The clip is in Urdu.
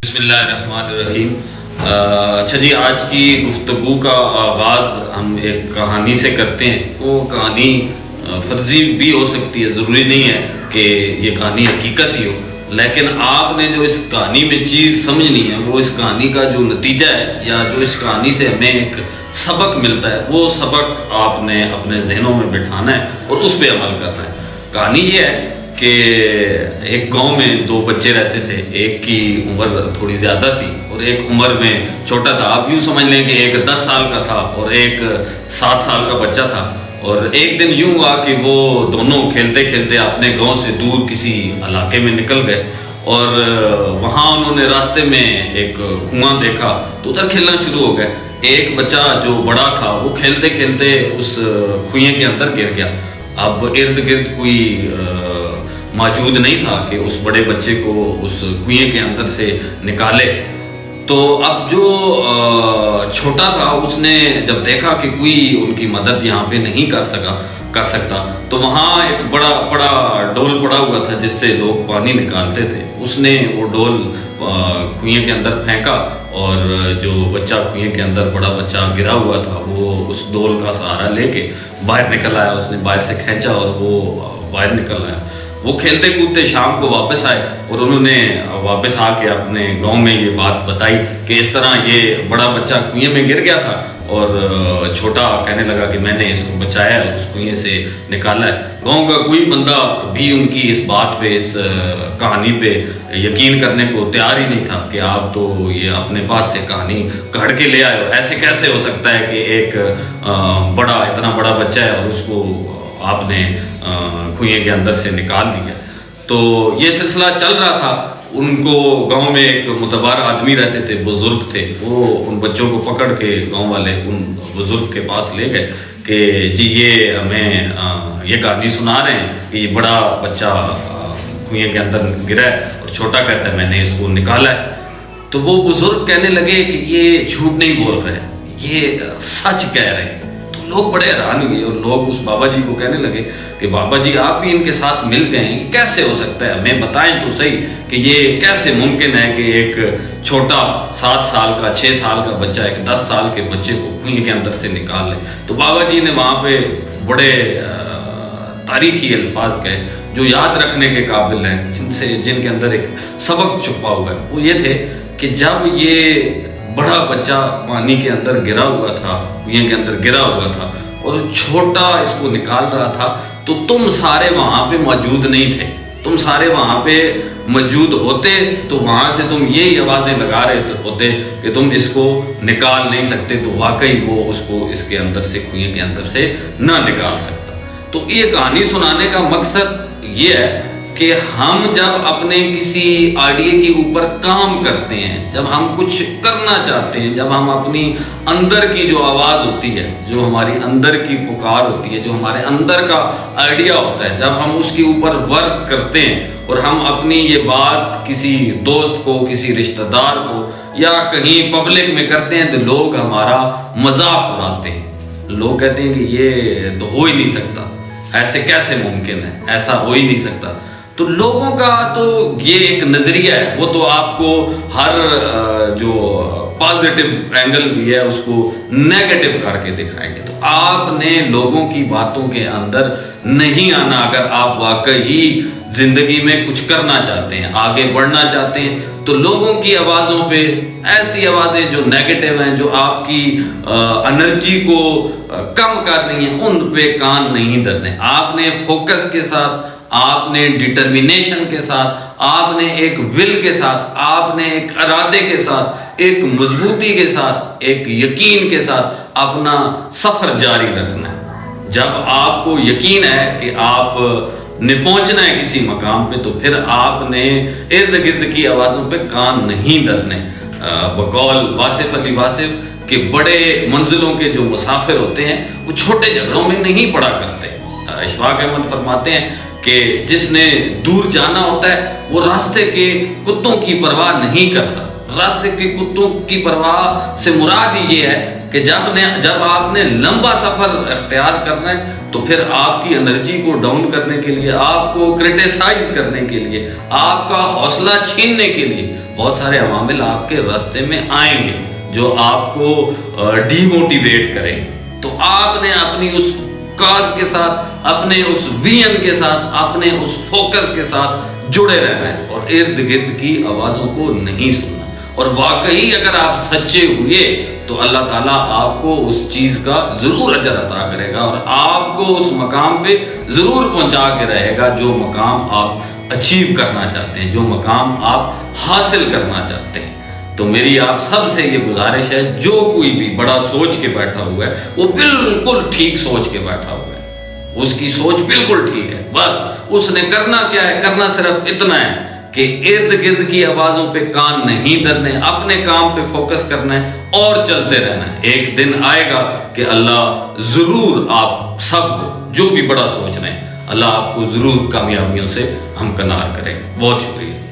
بسم اللہ الرحمن الرحیم۔ اچھا جی، آج کی گفتگو کا آغاز ہم ایک کہانی سے کرتے ہیں۔ وہ کہانی فرضی بھی ہو سکتی ہے، ضروری نہیں ہے کہ یہ کہانی حقیقت ہی ہو، لیکن آپ نے جو اس کہانی میں چیز سمجھنی ہے، وہ اس کہانی کا جو نتیجہ ہے یا جو اس کہانی سے ہمیں ایک سبق ملتا ہے، وہ سبق آپ نے اپنے ذہنوں میں بٹھانا ہے اور اس پہ عمل کرنا ہے۔ کہانی یہ ہے کہ ایک گاؤں میں دو بچے رہتے تھے۔ ایک کی عمر تھوڑی زیادہ تھی اور ایک عمر میں چھوٹا تھا۔ آپ یوں سمجھ لیں کہ ایک 10 سال کا تھا اور ایک 7 سال کا بچہ تھا۔ اور ایک دن یوں ہوا کہ وہ دونوں کھیلتے کھیلتے اپنے گاؤں سے دور کسی علاقے میں نکل گئے، اور وہاں انہوں نے راستے میں ایک کنواں دیکھا تو ادھر کھیلنا شروع ہو گئے۔ ایک بچہ جو بڑا تھا وہ کھیلتے کھیلتے اس کنویں کے اندر گر گیا۔ اب ارد گرد کوئی موجود نہیں تھا کہ اس بڑے بچے کو اس کنویں کے اندر سے نکالے۔ تو اب جو چھوٹا تھا اس نے جب دیکھا کہ کوئی ان کی مدد یہاں پہ نہیں کر سکتا، تو وہاں ایک بڑا ڈول پڑا ہوا تھا جس سے لوگ پانی نکالتے تھے۔ اس نے وہ ڈول کنویں کے اندر پھینکا اور جو بچہ کنویں کے اندر بڑا بچہ گرا ہوا تھا وہ اس ڈول کا سہارا لے کے باہر نکل آیا۔ اس نے باہر سے کھینچا اور وہ باہر نکل آیا۔ وہ کھیلتے کودتے شام کو واپس آئے اور انہوں نے واپس آ کے اپنے گاؤں میں یہ بات بتائی کہ اس طرح یہ بڑا بچہ کنویں میں گر گیا تھا اور چھوٹا کہنے لگا کہ میں نے اس کو بچایا اور اس کنویں سے نکالا ہے۔ گاؤں کا کوئی بندہ بھی ان کی اس بات پہ، اس کہانی پہ یقین کرنے کو تیار ہی نہیں تھا کہ آپ تو یہ اپنے پاس سے کہانی کڑ کے لے آئے ہو۔ ایسے کیسے ہو سکتا ہے کہ ایک اتنا بڑا بچہ ہے اور اس کو آپ نے کنویں کے اندر سے نکال لیا۔ تو یہ سلسلہ چل رہا تھا۔ ان کو گاؤں میں ایک معتبر آدمی رہتے تھے، بزرگ تھے۔ وہ ان بچوں کو پکڑ کے گاؤں والے ان بزرگ کے پاس لے گئے کہ جی یہ ہمیں یہ کہانی سنا رہے ہیں کہ یہ بڑا بچہ کنویں کے اندر گرا ہے اور چھوٹا کہتا ہے میں نے اس کو نکالا ہے۔ تو وہ بزرگ کہنے لگے کہ یہ جھوٹ نہیں بول رہے، یہ سچ کہہ رہے ہیں۔ لوگ بڑے حیران ہوئے اور لوگ اس بابا جی کو کہنے لگے کہ بابا جی آپ بھی ان کے ساتھ مل گئے ہیں، یہ کیسے ہو سکتا ہے؟ ہمیں بتائیں تو صحیح کہ یہ کیسے ممکن ہے کہ ایک چھوٹا 7 سال کا 6 سال کا بچہ ایک 10 سال کے بچے کو کنویں کے اندر سے نکال لے۔ تو بابا جی نے وہاں پہ بڑے تاریخی الفاظ کہے جو یاد رکھنے کے قابل ہیں، جن کے اندر ایک سبق چھپا ہوا ہے۔ وہ یہ تھے کہ جب یہ بڑا بچہ پانی کے اندر گرا ہوا تھا، کنویں کے اندر گرا ہوا تھا اور چھوٹا اس کو نکال رہا تھا، تو تم سارے وہاں پہ موجود نہیں تھے۔ تم سارے وہاں پہ موجود ہوتے تو وہاں سے تم یہی آوازیں لگا رہے ہوتے کہ تم اس کو نکال نہیں سکتے، تو واقعی وہ اس کو اس کے اندر سے کنویں کے اندر سے نہ نکال سکتا۔ تو یہ کہانی سنانے کا مقصد یہ ہے کہ ہم جب اپنے کسی آئیڈیا کے اوپر کام کرتے ہیں، جب ہم کچھ کرنا چاہتے ہیں، جب ہم اپنی اندر کی جو آواز ہوتی ہے، جو ہماری اندر کی پکار ہوتی ہے، جو ہمارے اندر کا آئیڈیا ہوتا ہے، جب ہم اس کے اوپر ورک کرتے ہیں اور ہم اپنی یہ بات کسی دوست کو، کسی رشتہ دار کو یا کہیں پبلک میں کرتے ہیں تو لوگ ہمارا مذاق اڑاتے ہیں۔ لوگ کہتے ہیں کہ یہ تو ہو ہی نہیں سکتا، ایسے کیسے ممکن ہے، ایسا ہو ہی نہیں سکتا۔ تو لوگوں کا تو یہ ایک نظریہ ہے، وہ تو آپ کو ہر جو پازیٹیو اینگل بھی ہے اس کو نیگیٹو کر کے دکھائیں گے۔ تو آپ نے لوگوں کی باتوں کے اندر نہیں آنا۔ اگر آپ واقعی زندگی میں کچھ کرنا چاہتے ہیں، آگے بڑھنا چاہتے ہیں، تو لوگوں کی آوازوں پہ، ایسی آوازیں جو نیگیٹو ہیں، جو آپ کی انرجی کو کم کر رہی ہیں، ان پہ کان نہیں دھرنے۔ آپ نے فوکس کے ساتھ، آپ نے ڈٹرمینیشن کے ساتھ، آپ نے ایک ول کے ساتھ، آپ نے ایک ارادے کے ساتھ، ایک مضبوطی کے ساتھ، ایک یقین کے ساتھ اپنا سفر جاری رکھنا ہے۔ جب آپ کو یقین ہے کہ آپ نے پہنچنا ہے کسی مقام پہ، تو پھر آپ نے ارد گرد کی آوازوں پہ کان نہیں دھرنے۔ بقول واصف علی واصف کہ بڑے منزلوں کے جو مسافر ہوتے ہیں وہ چھوٹے جھگڑوں میں نہیں پڑا کرتے۔ اشفاق احمد فرماتے ہیں کہ جس نے دور جانا ہوتا ہے وہ راستے کے کتوں کی پرواہ نہیں کرتا۔ راستے کے کتوں کی پرواہ سے مراد یہ ہے کہ جب آپ نے لمبا سفر اختیار کرنا ہے تو پھر آپ کی انرجی کو ڈاؤن کرنے کے لیے، آپ کو کرٹیسائز کرنے کے لیے، آپ کا حوصلہ چھیننے کے لیے بہت سارے عوامل آپ کے راستے میں آئیں گے جو آپ کو ڈی موٹیویٹ کریں گے۔ تو آپ نے اپنی اس کاز کے ساتھ، اپنے اس ویژن کے ساتھ، اپنے اس فوکس کے ساتھ جڑے رہنا ہے اور ارد گرد کی آوازوں کو نہیں سننا۔ اور واقعی اگر آپ سچے ہوئے تو اللہ تعالیٰ آپ کو اس چیز کا ضرور اجر عطا کرے گا اور آپ کو اس مقام پہ ضرور پہنچا کے رہے گا جو مقام آپ اچیو کرنا چاہتے ہیں، جو مقام آپ حاصل کرنا چاہتے ہیں۔ تو میری آپ سب سے یہ گزارش ہے، جو کوئی بھی بڑا سوچ کے بیٹھا ہوا ہے وہ بالکل ٹھیک سوچ کے بیٹھا ہوا ہے، اس کی سوچ بالکل ٹھیک ہے، بس اس نے کرنا کیا ہے، کرنا صرف اتنا ہے کہ ارد گرد کی آوازوں پہ کان نہیں دھرنے، اپنے کام پہ فوکس کرنا ہے اور چلتے رہنا ہے۔ ایک دن آئے گا کہ اللہ ضرور آپ سب کو، جو بھی بڑا سوچ رہے ہیں، اللہ آپ کو ضرور کامیابیوں سے ہمکنار کرے گا۔ بہت شکریہ۔